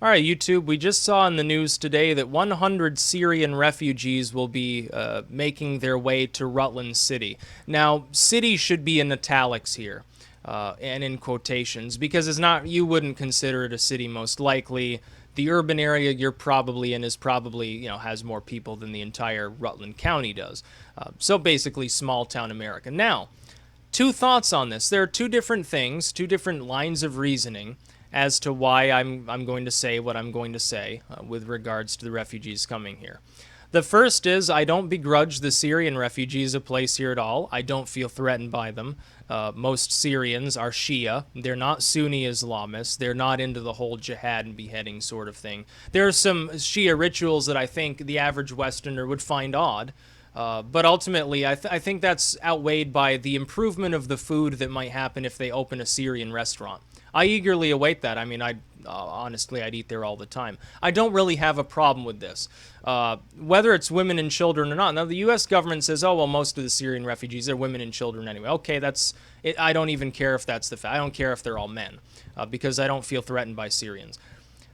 All right, YouTube, we just saw in the news today that 100 Syrian refugees will be making their way to Rutland City. Now, city should be in italics here and in quotations because it's not, you wouldn't consider it a city most likely. The urban area you're probably in is probably, has more people than the entire Rutland County does. So basically small town America. Now, two thoughts on this. There are two different things, two different lines of reasoning as to why I'm going to say what I'm going to say with regards to the refugees coming here. The first is I don't begrudge the Syrian refugees a place here at all. I don't feel threatened by them. Most Syrians are Shia. They're not Sunni Islamists. They're not into the whole jihad and beheading sort of thing. There are some Shia rituals that I think the average Westerner would find odd. But ultimately, I think that's outweighed by the improvement of the food that might happen if they open a Syrian restaurant. I eagerly await that. I mean, honestly, I'd eat there all the time. I don't really have a problem with this, whether it's women and children or not. Now, the U.S. government says, oh, well, most of the Syrian refugees are women and children anyway. Okay, that's it. I don't even care if that's the fact. I don't care if they're all men, because I don't feel threatened by Syrians.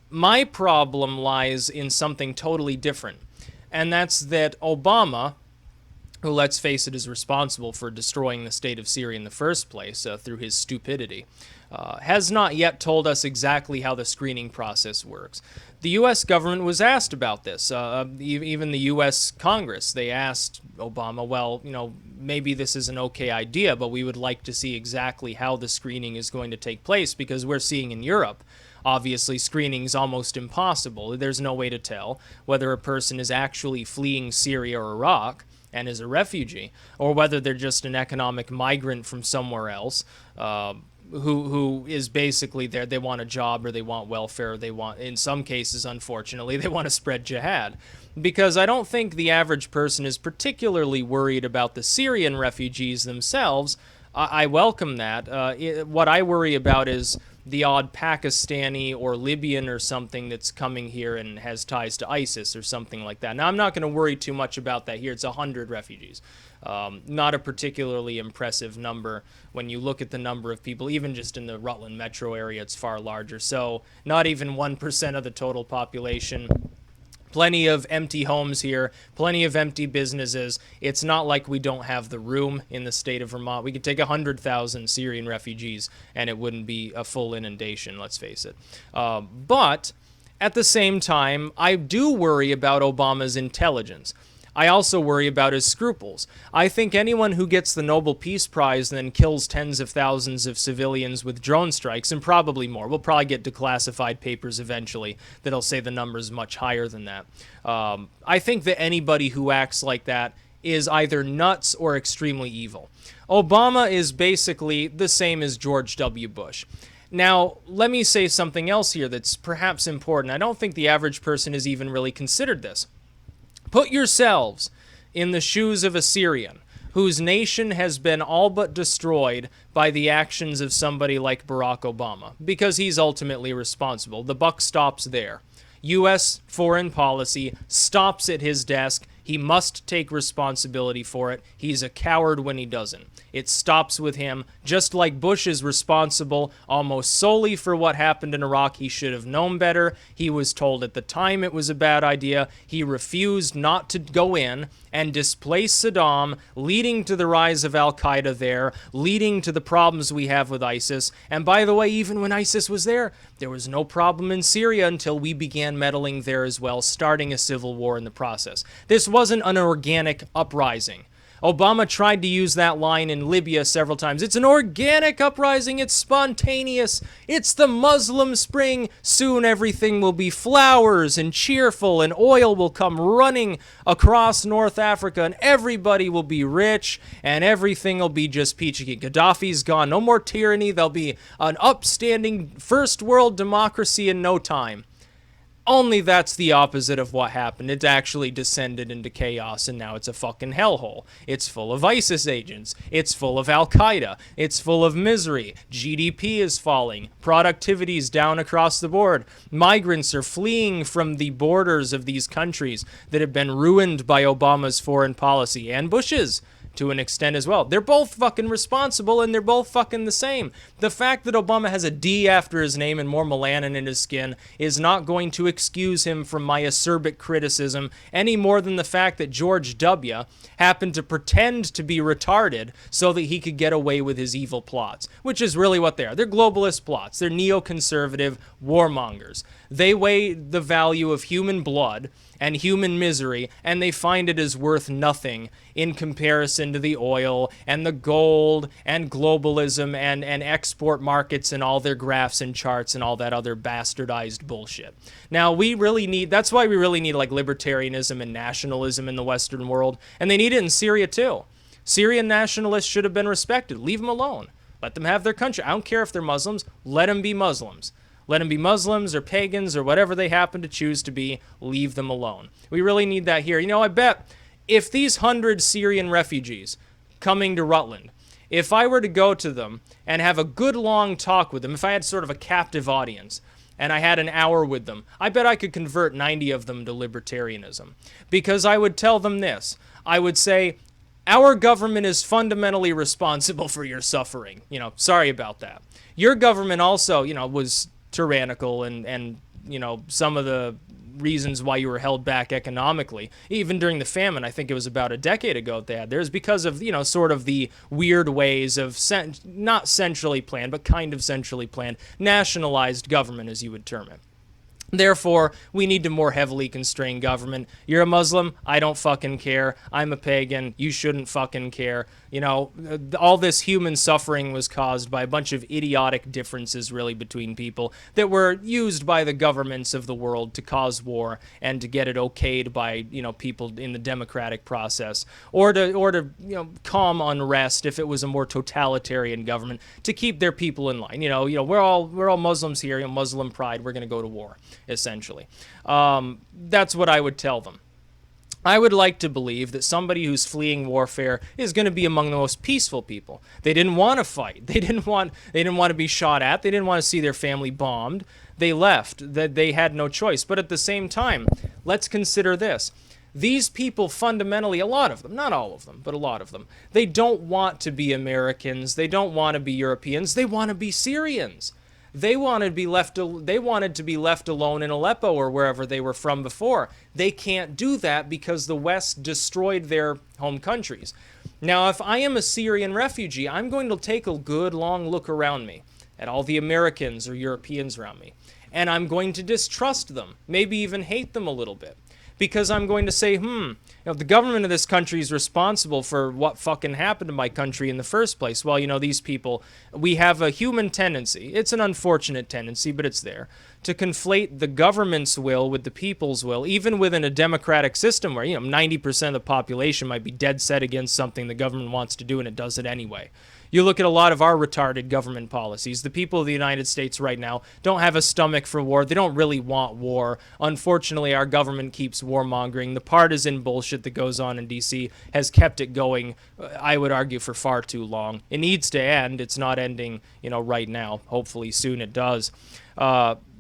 My problem lies in something totally different, and that's that Obama, who, let's face it, is responsible for destroying the state of Syria in the first place through his stupidity, has not yet told us exactly how the screening process works. The U.S. government was asked about this. Even the U.S. Congress, they asked Obama, well, maybe this is an okay idea, but we would like to see exactly how the screening is going to take place, because we're seeing in Europe, obviously, screening is almost impossible. There's no way to tell whether a person is actually fleeing Syria or Iraq and is a refugee, or whether they're just an economic migrant from somewhere else, who is basically there. They want a job, or they want welfare, or they want, in some cases, unfortunately, they want to spread jihad. Because I don't think the average person is particularly worried about the Syrian refugees themselves. I welcome that. What I worry about is the odd Pakistani or Libyan or something that's coming here and has ties to ISIS or something like that. Now, I'm not going to worry too much about that here. It's 100 refugees. Not a particularly impressive number when you look at the number of people. Even just in the Rutland metro area, it's far larger. So not even 1% of the total population. Plenty of empty homes here, plenty of empty businesses. It's not like we don't have the room in the state of Vermont. We could take 100,000 Syrian refugees and it wouldn't be a full inundation, let's face it. But at the same time, I do worry about Obama's intelligence. I also worry about his scruples. I think anyone who gets the Nobel Peace Prize and then kills tens of thousands of civilians with drone strikes, and probably more, we'll probably get declassified papers eventually that'll say the number's much higher than that. I think that anybody who acts like that is either nuts or extremely evil. Obama is basically the same as George W. Bush. Now, let me say something else here that's perhaps important. I don't think the average person has even really considered this. Put yourselves in the shoes of a Syrian whose nation has been all but destroyed by the actions of somebody like Barack Obama, because he's ultimately responsible. The buck stops there. U.S. foreign policy stops at his desk. He must take responsibility for it. He's a coward when he doesn't. It stops with him. Just like Bush is responsible almost solely for what happened in Iraq, he should have known better. He was told at the time it was a bad idea. He refused not to go in and displace Saddam, leading to the rise of al-Qaeda there, leading to the problems we have with ISIS. And by the way, even when ISIS was there was no problem in Syria until we began meddling there as well, starting a civil war in the process. This wasn't an organic uprising. Obama tried to use that line in Libya several times. It's an organic uprising. It's spontaneous. It's the Muslim spring. Soon everything will be flowers and cheerful, and oil will come running across North Africa, and everybody will be rich, and everything will be just peachy. Gaddafi's gone. No more tyranny. There'll be an upstanding first world democracy in no time. Only that's the opposite of what happened. It actually descended into chaos, and now it's a fucking hellhole. It's full of ISIS agents. It's full of Al-Qaeda. It's full of misery. GDP is falling. Productivity is down across the board. Migrants are fleeing from the borders of these countries that have been ruined by Obama's foreign policy and Bush's. to an extent as well. They're both fucking responsible, and they're both fucking the same. The fact that Obama has a D after his name and more melanin in his skin is not going to excuse him from my acerbic criticism any more than the fact that George W. happened to pretend to be retarded so that he could get away with his evil plots, which is really what they are. They're globalist plots. They're neoconservative warmongers. They weigh the value of human blood and human misery, and they find it is worth nothing in comparison to the oil and the gold and globalism and export markets and all their graphs and charts and all that other bastardized bullshit. Now, that's why we really need like libertarianism and nationalism in the Western world, and they need it in Syria too. Syrian nationalists should have been respected. Leave them alone. Let them have their country. I don't care if they're Muslims. Let them be Muslims. Let them be Muslims or pagans or whatever they happen to choose to be. Leave them alone. We really need that here. You know, I bet if these 100 Syrian refugees coming to Rutland, if I were to go to them and have a good long talk with them, if I had sort of a captive audience and I had an hour with them, I bet I could convert 90 of them to libertarianism. Because I would tell them this. I would say, our government is fundamentally responsible for your suffering. You know, sorry about that. Your government also, you know, was tyrannical and you know, some of the reasons why you were held back economically, even during the famine, I think it was about a decade ago they had there's because of, you know, sort of the weird ways of not centrally planned, but kind of centrally planned, nationalized government, as you would term it. Therefore, we need to more heavily constrain government. You're a Muslim? I don't fucking care. I'm a pagan. You shouldn't fucking care. You know, all this human suffering was caused by a bunch of idiotic differences, really, between people that were used by the governments of the world to cause war and to get it okayed by, you know, people in the democratic process, or to you know, calm unrest if it was a more totalitarian government to keep their people in line. You know, we're all Muslims here. You know, Muslim pride. We're going to go to war, essentially. That's what I would tell them. I would like to believe that somebody who's fleeing warfare is going to be among the most peaceful people. They didn't want to fight. They didn't want to be shot at. They didn't want to see their family bombed. They left. That they had no choice. But at the same time, let's consider this. These people fundamentally, a lot of them, not all of them, but a lot of them, they don't want to be Americans. They don't want to be Europeans. They want to be Syrians. They wanted to be left alone in Aleppo or wherever they were from before. They can't do that because the West destroyed their home countries. Now, if I am a Syrian refugee, I'm going to take a good long look around me at all the Americans or Europeans around me, and I'm going to distrust them, maybe even hate them a little bit. Because I'm going to say, you know, the government of this country is responsible for what fucking happened to my country in the first place. Well, you know, these people, we have a human tendency, it's an unfortunate tendency, but it's there, to conflate the government's will with the people's will, even within a democratic system where, you know, 90% of the population might be dead set against something the government wants to do and it does it anyway. You look at a lot of our retarded government policies. The people of the United States right now don't have a stomach for war. They don't really want war. Unfortunately, our government keeps warmongering. The partisan bullshit that goes on in D.C. has kept it going, I would argue, for far too long. It needs to end. It's not ending, you know, right now. Hopefully soon it does.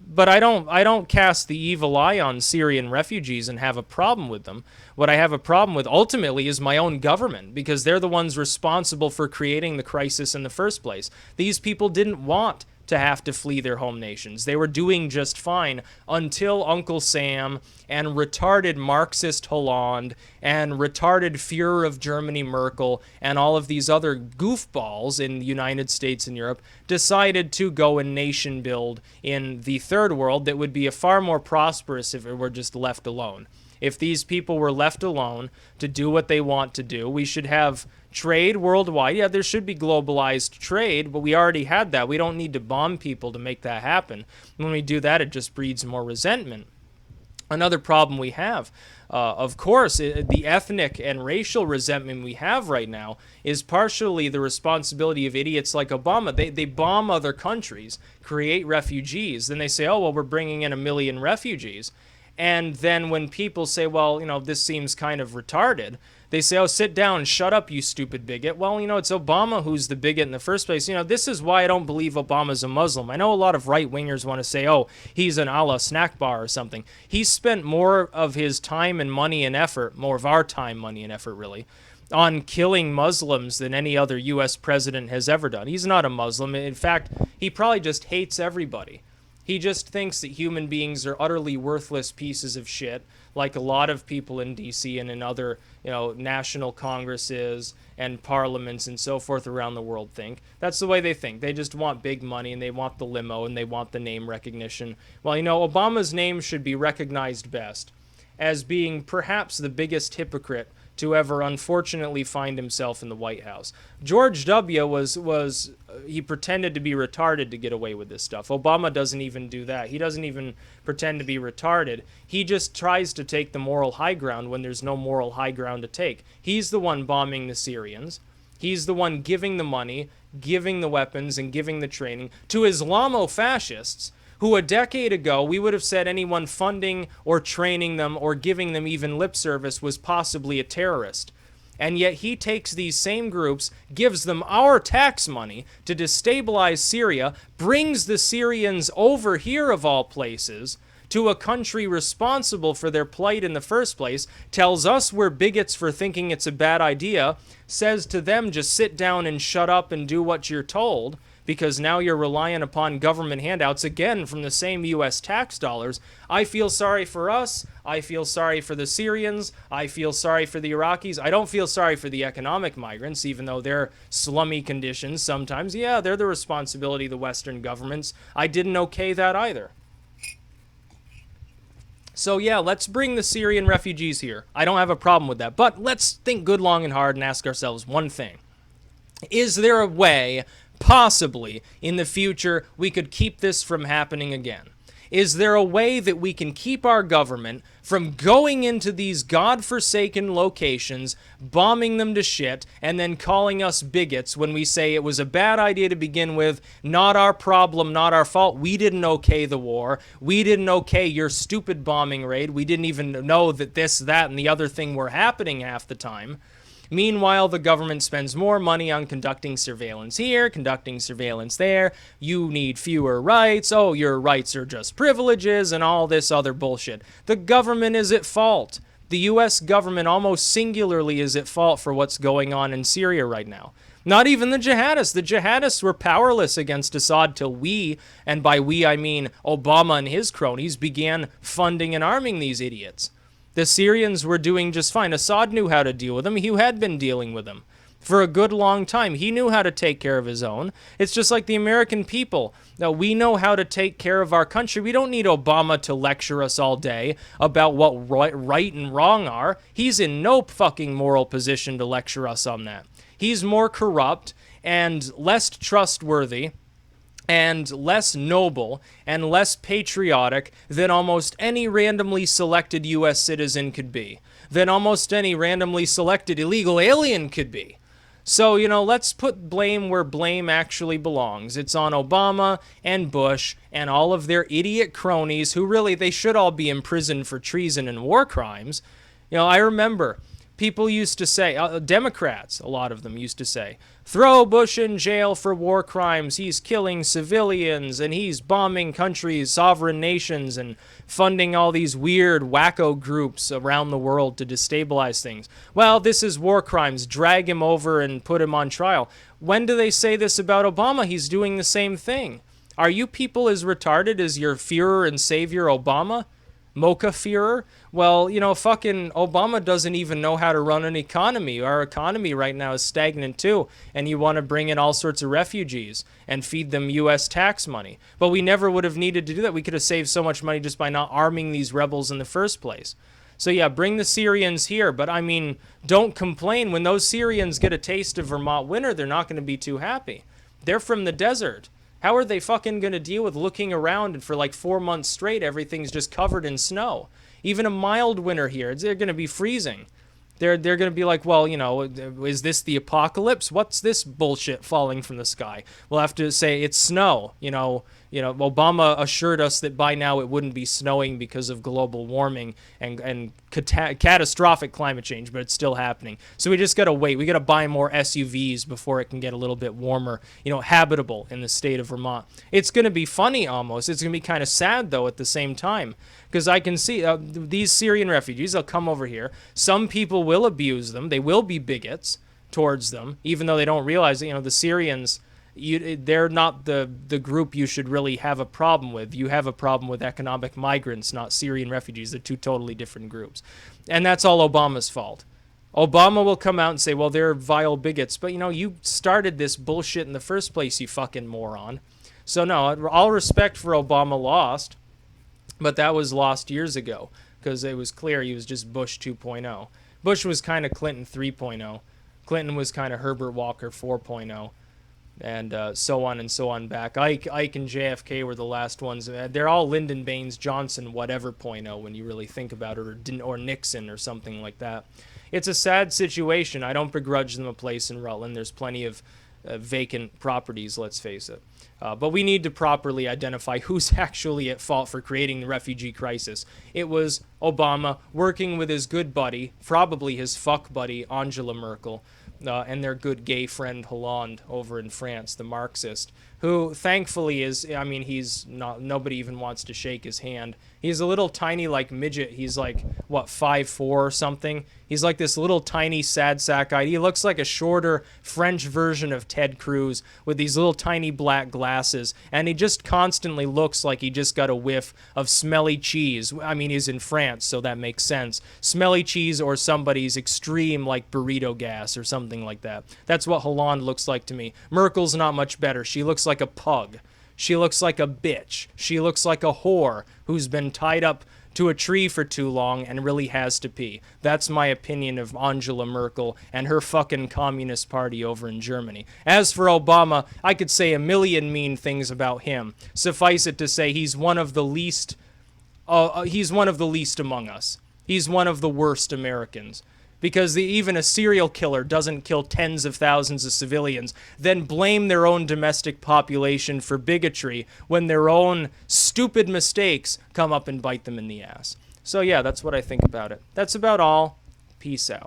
But I don't cast the evil eye on Syrian refugees and have a problem with them. What I have a problem with ultimately is my own government, because they're the ones responsible for creating the crisis in the first place. These people didn't want to have to flee their home nations. They were doing just fine until Uncle Sam and retarded Marxist Hollande and retarded Führer of Germany Merkel and all of these other goofballs in the United States and Europe decided to go and nation build in the third world that would be a far more prosperous if it were just left alone. If these people were left alone to do what they want to do, we should have trade worldwide. Yeah, there should be globalized trade, but we already had that. We don't need to bomb people to make that happen. When we do that, it just breeds more resentment. Another problem we have, of course, the ethnic and racial resentment we have right now is partially the responsibility of idiots like Obama. They bomb other countries, create refugees, then they say, oh, well, we're bringing in 1 million refugees. And then when people say, well, you know, this seems kind of retarded, they say, oh, sit down, shut up, you stupid bigot. Well, you know, it's Obama who's the bigot in the first place. You know, this is why I don't believe Obama's a Muslim. I know a lot of right-wingers want to say, oh, he's an Allah snack bar or something. He's spent more of his time and money and effort, more of our time, money, and effort, really, on killing Muslims than any other U.S. president has ever done. He's not a Muslim. In fact, he probably just hates everybody. He just thinks that human beings are utterly worthless pieces of shit, like a lot of people in D.C. and in other, national congresses and parliaments and so forth around the world think. That's the way they think. They just want big money, and they want the limo, and they want the name recognition. Well, Obama's name should be recognized best as being perhaps the biggest hypocrite to ever unfortunately find himself in the White House. George W. was he pretended to be retarded to get away with this stuff. Obama doesn't even do that. He doesn't even pretend to be retarded. He just tries to take the moral high ground when there's no moral high ground to take. He's the one bombing the Syrians. He's the one giving the money, giving the weapons, and giving the training to Islamo-fascists who a decade ago we would have said anyone funding or training them or giving them even lip service was possibly a terrorist. And yet he takes these same groups, gives them our tax money to destabilize Syria, brings the Syrians over here of all places to a country responsible for their plight in the first place, tells us we're bigots for thinking it's a bad idea, says to them just sit down and shut up and do what you're told, because now you're relying upon government handouts, again, from the same U.S. tax dollars. I feel sorry for us. I feel sorry for the Syrians. I feel sorry for the Iraqis. I don't feel sorry for the economic migrants, even though they're slummy conditions sometimes. Yeah, they're the responsibility of the Western governments. I didn't okay that either. So yeah, let's bring the Syrian refugees here. I don't have a problem with that. But let's think good, long, and hard and ask ourselves one thing. Is there a way, possibly, in the future, we could keep this from happening again? Is there a way that we can keep our government from going into these godforsaken locations, bombing them to shit, and then calling us bigots when we say it was a bad idea to begin with, not our problem, not our fault, we didn't okay the war, we didn't okay your stupid bombing raid, we didn't even know that this, that, and the other thing were happening half the time? Meanwhile, the government spends more money on conducting surveillance here, conducting surveillance there. You need fewer rights. Oh, your rights are just privileges and all this other bullshit. The government is at fault. The U.S. government almost singularly is at fault for what's going on in Syria right now. Not even the jihadists. The jihadists were powerless against Assad till we, and by we I mean Obama and his cronies, began funding and arming these idiots. The Syrians were doing just fine. Assad knew how to deal with them. He had been dealing with them for a good long time. He knew how to take care of his own. It's just like the American people. Now, we know how to take care of our country. We don't need Obama to lecture us all day about what right and wrong are. He's in no fucking moral position to lecture us on that. He's more corrupt and less trustworthy and less noble and less patriotic than almost any randomly selected U.S. citizen could be, than almost any randomly selected illegal alien could be. So, let's put blame where blame actually belongs. It's on Obama and Bush and all of their idiot cronies who really, they should all be imprisoned for treason and war crimes. I remember people used to say, Democrats, a lot of them used to say, throw Bush in jail for war crimes. He's killing civilians and he's bombing countries, sovereign nations, and funding all these weird wacko groups around the world to destabilize things. Well, this is war crimes. Drag him over and put him on trial. When do they say this about Obama? He's doing the same thing. Are you people as retarded as your Führer and savior Obama? Mocha Führer? Well, fucking Obama doesn't even know how to run an economy. Our economy right now is stagnant too, and you want to bring in all sorts of refugees and feed them U.S. tax money. But we never would have needed to do that. We could have saved so much money just by not arming these rebels in the first place. So yeah, bring the Syrians here, but don't complain. When those Syrians get a taste of Vermont winter, they're not going to be too happy. They're from the desert. How are they fucking going to deal with looking around and for like 4 months straight, everything's just covered in snow? Even a mild winter here, they're going to be freezing. They're going to be like, well, is this the apocalypse? What's this bullshit falling from the sky? We'll have to say it's snow. You know, Obama assured us that by now it wouldn't be snowing because of global warming and catastrophic climate change, but it's still happening. So we just got to wait. We got to buy more SUVs before it can get a little bit warmer, you know, habitable in the state of Vermont. It's going to be funny almost. It's going to be kind of sad, though, at the same time, because I can see these Syrian refugees, they'll come over here. Some people will abuse them. They will be bigots towards them, even though they don't realize it. You know, the Syrians, they're not the group you should really have a problem with. You have a problem with economic migrants, not Syrian refugees. They're two totally different groups. And that's all Obama's fault. Obama will come out and say, well, they're vile bigots. But, you know, you started this bullshit in the first place, you fucking moron. So, no, all respect for Obama lost. But that was lost years ago because it was clear he was just Bush 2.0. Bush was kind of Clinton 3.0. Clinton was kind of Herbert Walker 4.0. And so on and so on back. Ike and JFK were the last ones. They're all Lyndon Baines Johnson whatever .0 when you really think about it, or Nixon or something like that. It's a sad situation. I don't begrudge them a place in Rutland. There's plenty of vacant properties, let's face it. But we need to properly identify who's actually at fault for creating the refugee crisis. It was Obama working with his good buddy, probably his fuck buddy, Angela Merkel, and their good gay friend Hollande over in France, the Marxist, who thankfully is, I mean, he's not, nobody even wants to shake his hand. He's a little tiny, like, midget. He's like, what, 5'4" or something? He's like this little tiny sad sack guy. He looks like a shorter French version of Ted Cruz with these little tiny black glasses, and he just constantly looks like he just got a whiff of smelly cheese. I mean, he's in France, so that makes sense. Smelly cheese or somebody's extreme, like, burrito gas or something like that. That's what Hollande looks like to me. Merkel's not much better. She looks like a pug. She looks like a bitch. She looks like a whore who's been tied up to a tree for too long and really has to pee. That's my opinion of Angela Merkel and her fucking Communist Party over in Germany. As for Obama, I could say a million mean things about him. Suffice it to say, he's one of the least among us. He's one of the worst Americans. Because even a serial killer doesn't kill tens of thousands of civilians, then blame their own domestic population for bigotry when their own stupid mistakes come up and bite them in the ass. So yeah, that's what I think about it. That's about all. Peace out.